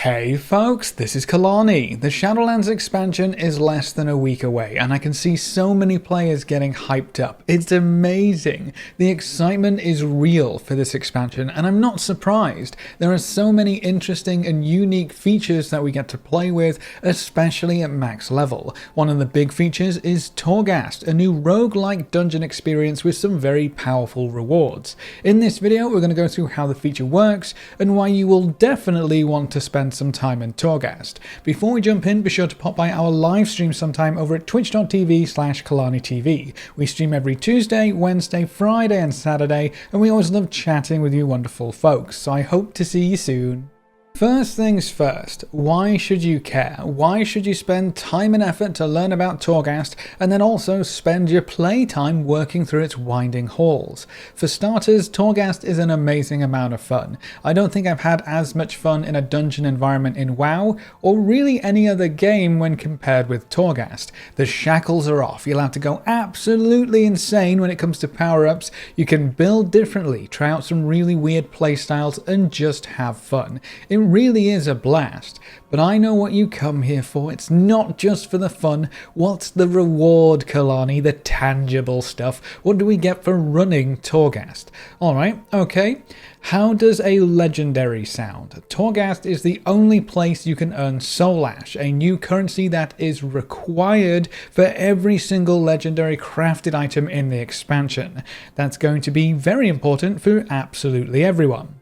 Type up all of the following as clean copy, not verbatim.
Hey folks, this is Kalani. The Shadowlands expansion is less than a week away and I can see so many players getting hyped up. It's amazing. The excitement is real for this expansion and I'm not surprised. There are so many interesting and unique features that we get to play with, especially at max level. One of the big features is Torghast, a new roguelike dungeon experience with some very powerful rewards. In this video we're going to go through how the feature works and why you will definitely want to spend some time in Torghast. Before we jump in, be sure to pop by our live stream sometime over at twitch.tv/KalaniTV. We stream every Tuesday, Wednesday, Friday and Saturday, and we always love chatting with you wonderful folks, so I hope to see you soon. First things first, why should you care? Why should you spend time and effort to learn about Torghast and then also spend your playtime working through its winding halls? For starters, Torghast is an amazing amount of fun. I don't think I've had as much fun in a dungeon environment in WoW or really any other game when compared with Torghast. The shackles are off, you'll have to go absolutely insane when it comes to power-ups, you can build differently, try out some really weird playstyles and just have fun. It really is a blast, but I know what you come here for. It's not just for the fun. What's the reward, Kalani? The tangible stuff. What do we get for running Torghast? Alright, okay. How does a legendary sound? Torghast is the only place you can earn Soul Ash, a new currency that is required for every single legendary crafted item in the expansion. That's going to be very important for absolutely everyone.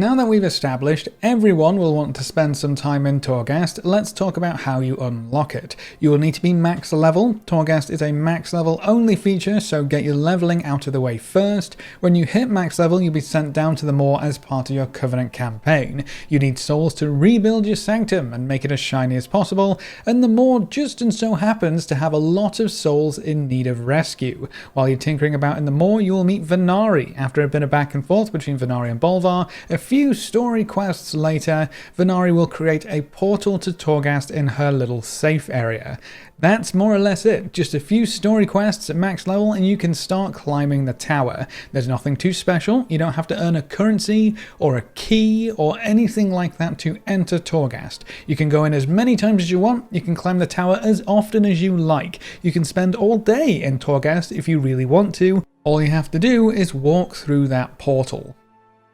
Now that we've established everyone will want to spend some time in Torghast, let's talk about how you unlock it. You will need to be max level. Torghast is a max level only feature, so get your leveling out of the way first. When you hit max level, you'll be sent down to the Maw as part of your Covenant campaign. You need souls to rebuild your sanctum and make it as shiny as possible, and the Maw just and so happens to have a lot of souls in need of rescue. While you're tinkering about in the Maw, you will meet Venari. After a bit of back and forth between Venari and Bolvar, a few story quests later, Venari will create a portal to Torghast in her little safe area. That's more or less it, just a few story quests at max level and you can start climbing the tower. There's nothing too special, you don't have to earn a currency or a key or anything like that to enter Torghast. You can go in as many times as you want, you can climb the tower as often as you like. You can spend all day in Torghast if you really want to. All you have to do is walk through that portal.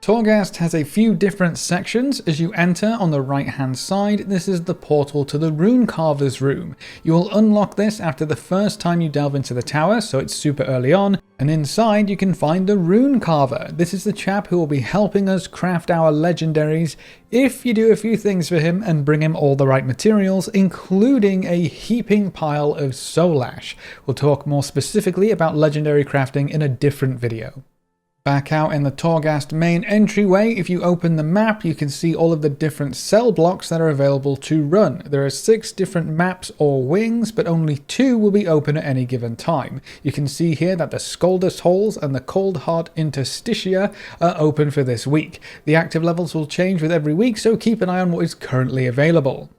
Torghast has a few different sections. As you enter on the right hand side, this is the portal to the Rune Carver's room. You will unlock this after the first time you delve into the tower, so it's super early on, and inside you can find the Rune Carver. This is the chap who will be helping us craft our legendaries if you do a few things for him and bring him all the right materials, including a heaping pile of Soul Ash. We'll talk more specifically about legendary crafting in a different video. Back out in the Torghast main entryway, if you open the map, you can see all of the different cell blocks that are available to run. There are 6 different maps or wings, but only 2 will be open at any given time. You can see here that the Skuldus Halls and the Cold Heart Interstitia are open for this week. The active levels will change with every week, so keep an eye on what is currently available.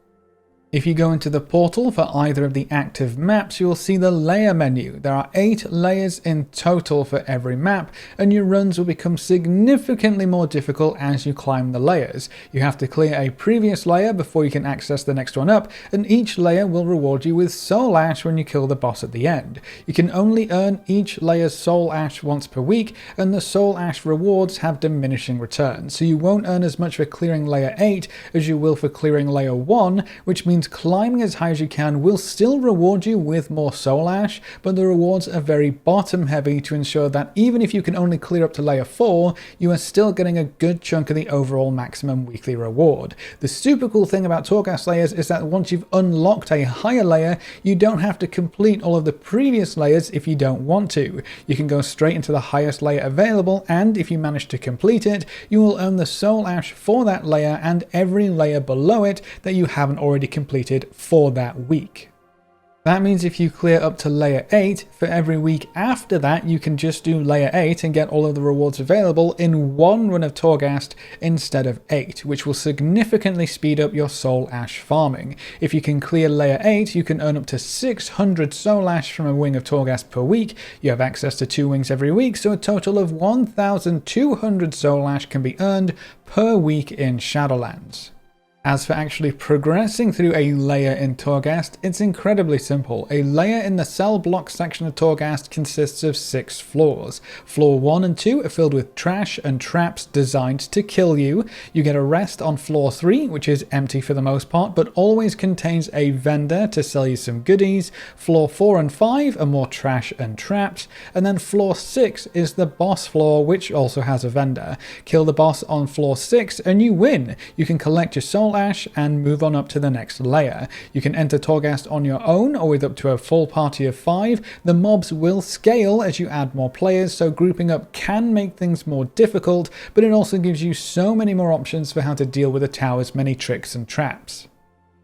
If you go into the portal for either of the active maps, you will see the layer menu. There are 8 layers in total for every map, and your runs will become significantly more difficult as you climb the layers. You have to clear a previous layer before you can access the next one up, and each layer will reward you with Soul Ash when you kill the boss at the end. You can only earn each layer's Soul Ash once per week, and the Soul Ash rewards have diminishing returns, so you won't earn as much for clearing layer 8 as you will for clearing layer 1, which means climbing as high as you can will still reward you with more Soul Ash, but the rewards are very bottom heavy to ensure that even if you can only clear up to layer 4, you are still getting a good chunk of the overall maximum weekly reward. The super cool thing about Torghast layers is that once you've unlocked a higher layer, you don't have to complete all of the previous layers if you don't want to. You can go straight into the highest layer available, and if you manage to complete it, you will earn the Soul Ash for that layer and every layer below it that you haven't already completed for that week. That means if you clear up to layer 8, for every week after that you can just do layer 8 and get all of the rewards available in one run of Torghast instead of 8, which will significantly speed up your Soul Ash farming. If you can clear layer 8, you can earn up to 600 Soul Ash from a wing of Torghast per week. You have access to 2 wings every week, so a total of 1,200 Soul Ash can be earned per week in Shadowlands. As for actually progressing through a layer in Torghast, it's incredibly simple. A layer in the cell block section of Torghast consists of 6 floors. Floor 1 and 2 are filled with trash and traps designed to kill you. You get a rest on floor 3, which is empty for the most part, but always contains a vendor to sell you some goodies. Floor 4 and 5 are more trash and traps. And then floor 6 is the boss floor, which also has a vendor. Kill the boss on floor 6 and you win. You can collect your soul ash and move on up to the next layer. You can enter Torghast on your own or with up to a full party of 5. The mobs will scale as you add more players, so grouping up can make things more difficult, but it also gives you so many more options for how to deal with the tower's many tricks and traps.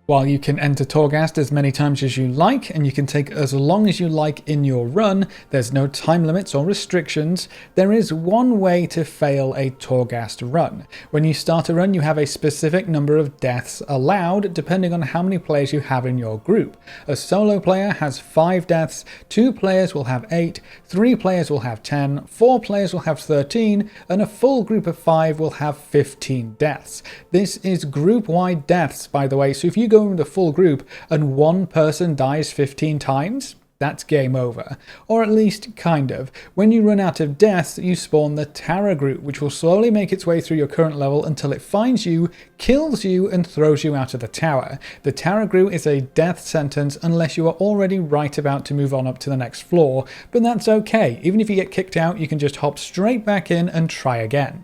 While you can enter Torghast as many times as you like, and you can take as long as you like in your run, there's no time limits or restrictions, there is one way to fail a Torghast run. When you start a run, you have a specific number of deaths allowed, depending on how many players you have in your group. A solo player has 5 deaths, 2 players will have 8, 3 players will have 10, 4 players will have 13, and a full group of 5 will have 15 deaths. This is group-wide deaths, by the way, so if you go in the full group and one person dies 15 times, that's game over. Or at least kind of. When you run out of deaths, you spawn the Tara group, which will slowly make its way through your current level until it finds you, kills you, and throws you out of the tower. The Tara group is a death sentence unless you are already right about to move on up to the next floor, but that's okay. Even if you get kicked out, you can just hop straight back in and try again.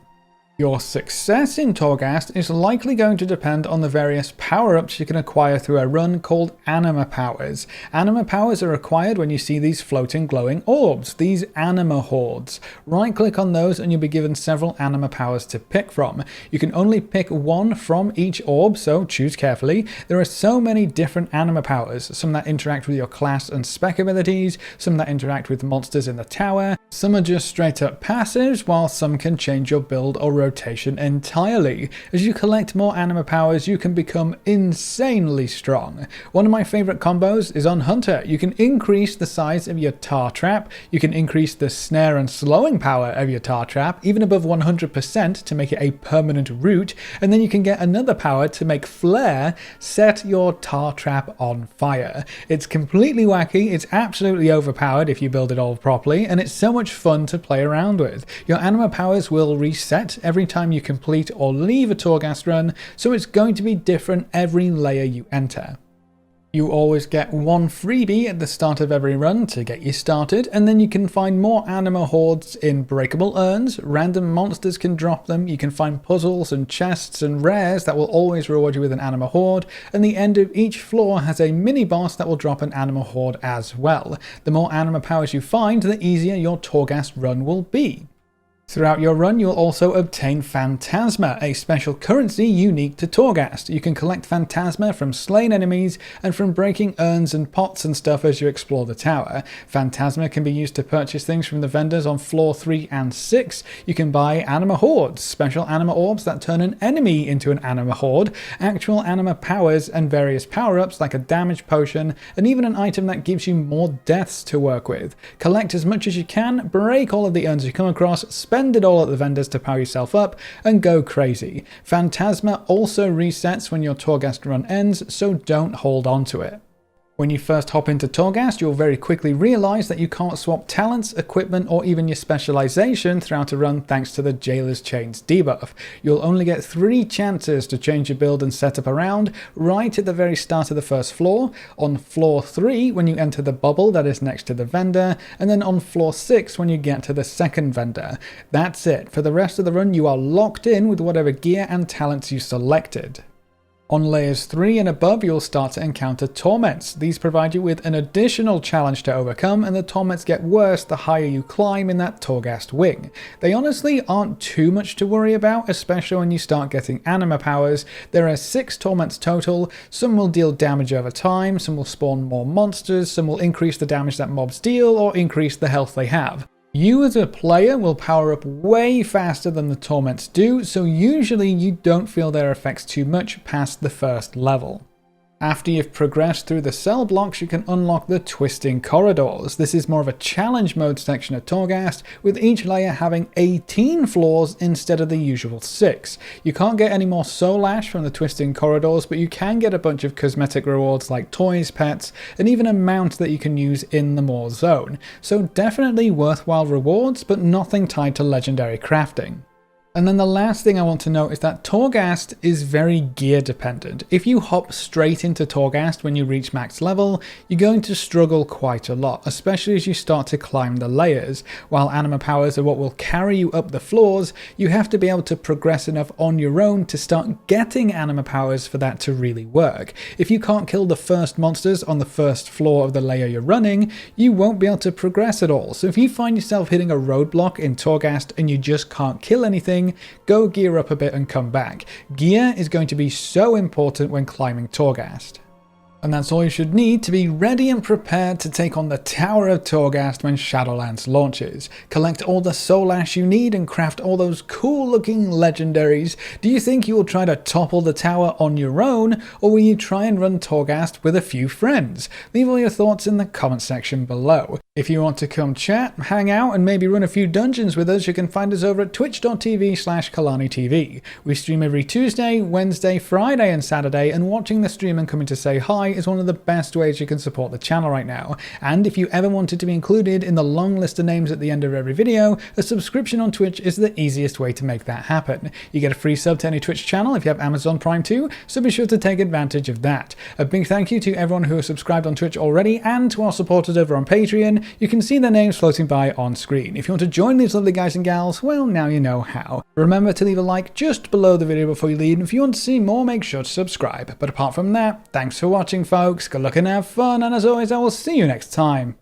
Your success in Torghast is likely going to depend on the various power-ups you can acquire through a run called Anima Powers. Anima Powers are acquired when you see these floating glowing orbs, these Anima Hordes. Right-click on those and you'll be given several Anima Powers to pick from. You can only pick one from each orb, so choose carefully. There are so many different Anima Powers, some that interact with your class and spec abilities, some that interact with monsters in the tower, some are just straight up passives, while some can change your build or rotation entirely. As you collect more Anima Powers, you can become insanely strong. One of my favourite combos is on Hunter. You can increase the size of your tar trap, you can increase the snare and slowing power of your tar trap, even above 100% to make it a permanent root, and then you can get another power to make Flare set your tar trap on fire. It's completely wacky, it's absolutely overpowered if you build it all properly, and it's so much fun to play around with. Your Anima Powers will reset every time you complete or leave a Torghast run, so it's going to be different every layer you enter. You always get one freebie at the start of every run to get you started, and then you can find more Anima Hordes in breakable urns, random monsters can drop them, you can find puzzles and chests and rares that will always reward you with an Anima Horde, and the end of each floor has a mini boss that will drop an Anima Horde as well. The more Anima Powers you find, the easier your Torghast run will be. Throughout your run, you'll also obtain Phantasma, a special currency unique to Torghast. You can collect Phantasma from slain enemies and from breaking urns and pots and stuff as you explore the tower. Phantasma can be used to purchase things from the vendors on floor 3 and 6. You can buy Anima Hordes, special Anima Orbs that turn an enemy into an Anima Horde, actual Anima Powers and various power-ups like a damage potion, and even an item that gives you more deaths to work with. Collect as much as you can, break all of the urns you come across, spend it all at the vendors to power yourself up, and go crazy. Phantasma also resets when your Torghast run ends, so don't hold on to it. When you first hop into Torghast, you'll very quickly realise that you can't swap talents, equipment, or even your specialisation throughout a run thanks to the Jailer's Chains debuff. You'll only get 3 chances to change your build and setup around, right at the very start of the first floor, on floor 3 when you enter the bubble that is next to the vendor, and then on floor 6 when you get to the second vendor. That's it. For the rest of the run, you are locked in with whatever gear and talents you selected. On layers 3 and above, you'll start to encounter torments. These provide you with an additional challenge to overcome, and the torments get worse the higher you climb in that Torghast wing. They honestly aren't too much to worry about, especially when you start getting Anima Powers. There are 6 torments total. Some will deal damage over time, some will spawn more monsters, some will increase the damage that mobs deal or increase the health they have. You as a player will power up way faster than the torments do, so usually you don't feel their effects too much past the first level. After you've progressed through the cell blocks, you can unlock the Twisting Corridors. This is more of a challenge mode section of Torghast, with each layer having 18 floors instead of the usual 6. You can't get any more Soul Ash from the Twisting Corridors, but you can get a bunch of cosmetic rewards like toys, pets, and even a mount that you can use in the Maw zone. So definitely worthwhile rewards, but nothing tied to legendary crafting. And then the last thing I want to note is that Torghast is very gear dependent. If you hop straight into Torghast when you reach max level, you're going to struggle quite a lot, especially as you start to climb the layers. While anima powers are what will carry you up the floors, you have to be able to progress enough on your own to start getting anima powers for that to really work. If you can't kill the first monsters on the first floor of the layer you're running, you won't be able to progress at all. So if you find yourself hitting a roadblock in Torghast and you just can't kill anything, go gear up a bit and come back. Gear is going to be so important when climbing Torghast. And that's all you should need to be ready and prepared to take on the Tower of Torghast when Shadowlands launches. Collect all the Soul Ash you need and craft all those cool looking legendaries. Do you think you will try to topple the tower on your own, or will you try and run Torghast with a few friends? Leave all your thoughts in the comment section below. If you want to come chat, hang out, and maybe run a few dungeons with us, you can find us over at twitch.tv/KalaniTV. We stream every Tuesday, Wednesday, Friday, and Saturday, and watching the stream and coming to say hi is one of the best ways you can support the channel right now. And if you ever wanted to be included in the long list of names at the end of every video, a subscription on Twitch is the easiest way to make that happen. You get a free sub to any Twitch channel if you have Amazon Prime too, so be sure to take advantage of that. A big thank you to everyone who has subscribed on Twitch already, and to our supporters over on Patreon. You can see their names floating by on screen. If you want to join these lovely guys and gals, well, now you know how. Remember to leave a like just below the video before you leave, and if you want to see more, make sure to subscribe. But apart from that, thanks for watching, folks. Good luck and have fun, and as always, I will see you next time.